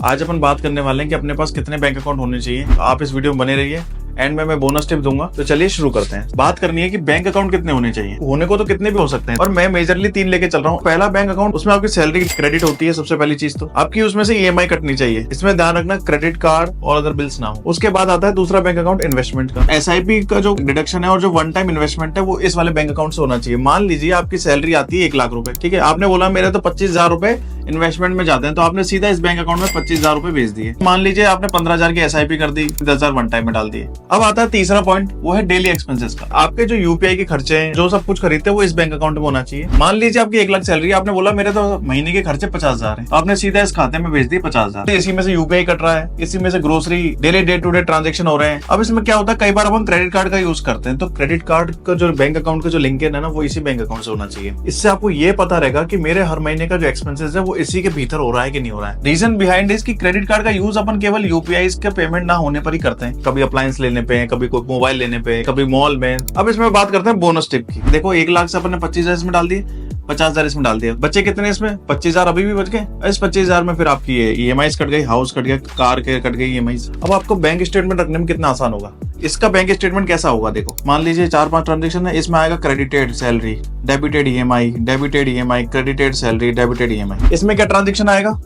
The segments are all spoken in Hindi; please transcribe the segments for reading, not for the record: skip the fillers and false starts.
आज अपन बात करने वाले हैं कि अपने पास कितने बैंक अकाउंट होने चाहिए। तो आप इस वीडियो में बने रहिए, एंड में मैं बोनस टिप दूंगा। तो चलिए शुरू करते हैं। बात करनी है कि बैंक अकाउंट कितने होने चाहिए। होने को तो कितने भी हो सकते हैं, और मैं मेजरली 3 लेके चल रहा हूँ। पहला बैंक अकाउंट, उसमें आपकी सैलरी क्रेडिट होती है। सबसे पहली चीज तो आपकी उसमें से EMI कटनी चाहिए। इसमें ध्यान रखना क्रेडिट कार्ड और अदर बिल्स ना हो। उसके बाद आता है दूसरा बैंक अकाउंट इन्वेस्टमेंट का। SIP का जो डिडक्शन है और जो वन टाइम इन्वेस्टमेंट है वो इस वाले बैंक अकाउंट से होना चाहिए। मान लीजिए आपकी सैलरी आती है 1 लाख रुपए, ठीक है। आपने बोला मेरे तो 25,000 रुपए इन्वेस्टमेंट में जाते हैं, तो आपने सीधा इस बैंक अकाउंट में 25,000 रुपए भेज दिए। मान लीजिए आपने 15,000 की SIP कर दी, 10,000 वन टाइम में डाल दिए। अब आता है तीसरा पॉइंट, वो है डेली एक्सपेंसेस का। आपके जो UPI के खर्चे हैं, जो सब कुछ खरीदते हैं, वो इस बैंक अकाउंट में होना चाहिए। मान लीजिए आपकी 1 लाख सैलरी, आपने बोला मेरे तो महीने के खर्चे 50,000 है, तो आपने सीधा इस खाते में भेज दिए 50,000। इसी में से UPI कट रहा है, इसी में से grocery, daily day to day transaction हो रहे हैं। अब इसमें क्या होता है, कई बार अपन क्रेडिट कार्ड का यूज करते हैं, तो क्रेडिट कार्ड का जो बैंक अकाउंट का जो लिंकेज है ना, वो इसी बैंक अकाउंट से होना चाहिए। इससे आपको ये पता रहेगा कि मेरे हर महीने का जो एक्सपेंसेस है वो इसी के भीतर हो रहा है कि नहीं हो रहा है। रीजन बिहाइंड इज कि क्रेडिट कार्ड का यूज अपन केवल UPI के पेमेंट ना होने पर ही करते हैं। कभी अप्लायंस लेने पे, कभी कोई मोबाइल लेने पे, कभी मॉल में। अब इसमें बात करते हैं बोनस टिप की। देखो 1 लाख से अपन ने 25,000 इसमें डाल दिए, 50,000 इसमें डाल दिया, बच्चे कितने इसमें 25,000 अभी भी बच गए। इस 25,000 में फिर आपकी EMI कट गई, हाउस कट गया, कार के कट गई EMI। अब आपको बैंक स्टेटमेंट रखने में कितना आसान होगा। इसका बैंक स्टेटमेंट कैसा होगा, देखो मान लीजिए 4-5 ट्रांजेक्शन है। इसमें आएगा credited salary, debited EMI, credited salary, debited EMI। इसमें क्या ट्रांजेक्शन आएगा,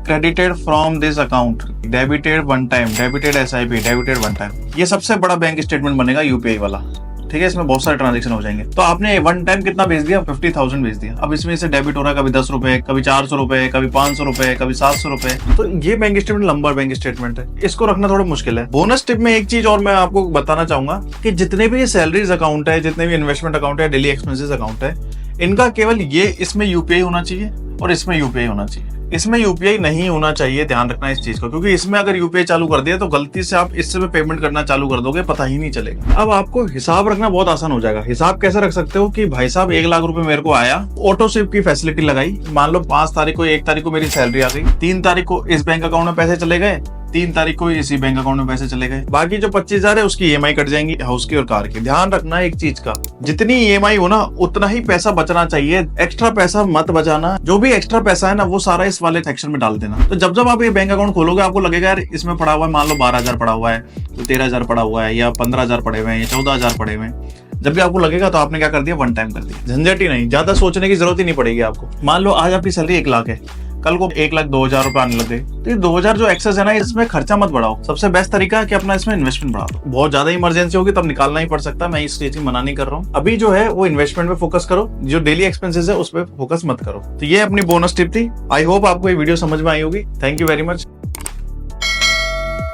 credited from this account, debited one time, debited SIP, debited one time. ये सबसे बड़ा बैंक स्टेटमेंट बनेगा UPI वाला, ठीक है। इसमें बहुत सारे ट्रांजेक्शन हो जाएंगे। तो आपने वन टाइम कितना भेज दिया, 50,000 भेज दिया। अब इसमें से डेबिट हो रहा है कभी 10 रुपए, कभी 400 रुपए, कभी 500 रुपए, कभी 700 रुपए। तो ये बैंक स्टेटमेंट लंबा बैंक स्टेटमेंट है, इसको रखना थोड़ा मुश्किल है। बोनस टिप में एक चीज और मैं आपको बताना चाहूंगा कि जितने भी सैलरीज अकाउंट है, जितने भी इन्वेस्टमेंट अकाउंट है, डेली एक्सपेंसेस अकाउंट है, इनका केवल ये इसमें UPI होना चाहिए और इसमें UPI होना चाहिए। इसमें UPI नहीं होना चाहिए, ध्यान रखना इस चीज को, क्योंकि इसमें अगर UPI चालू कर दिया तो गलती से आप इससे पेमेंट करना चालू कर दोगे, पता ही नहीं चलेगा। अब आपको हिसाब रखना बहुत आसान हो जाएगा। हिसाब कैसे रख सकते हो कि भाई साहब 1 लाख रुपए मेरे को आया, ऑटो स्विप की फैसिलिटी लगाई। मान लो 5 तारीख को, 1 तारीख को मेरी सैलरी आ गई, 3 तारीख को इस बैंक अकाउंट में पैसे चले गए, 3 तारीख को इसी बैंक अकाउंट में पैसे चले गए। बाकी जो 25,000 है उसकी EMI कट जाएंगी, हाउस की और कार की। ध्यान रखना एक चीज का, जितनी EMI हो ना उतना ही पैसा बचना चाहिए। एक्स्ट्रा पैसा मत बचाना। जो भी एक्स्ट्रा पैसा है ना वो सारा इस वाले सेक्शन में डाल देना। तो जब आप ये बैंक अकाउंट खोलोगे आपको लगेगा यार इसमें पड़ा हुआ है, मान लो 12,000 पड़ा हुआ है, तो 13,000 पड़ा हुआ है, या 15,000 पड़े हुए हैं, या 14,000 पड़े हुए हैं। जब भी आपको लगेगा तो आपने क्या कर दिया, वन टाइम कर दिया। झंझट ही नहीं, ज्यादा सोचने की जरूरत ही नहीं पड़ेगी आपको। मान लो आज आपकी सैलरी 1 लाख है, कल को 1,02,000 रुपए आने लगे, तो ये 2,000 जो एक्सेस है ना, इसमें खर्चा मत बढ़ाओ। सबसे बेस्ट तरीका है कि अपना इसमें इन्वेस्टमेंट बढ़ा दो। बहुत ज्यादा इमरजेंसी होगी तब निकालना ही पड़ सकता है, मैं इस चीज की मना नहीं कर रहा हूँ। अभी जो है वो इन्वेस्टमेंट पे फोकस करो, जो डेली एक्सपेंसेस है उस पर फोकस मत करो। तो ये अपनी बोनस टिप थी। आई होप आपको ये वीडियो समझ में आई होगी। Thank you very much.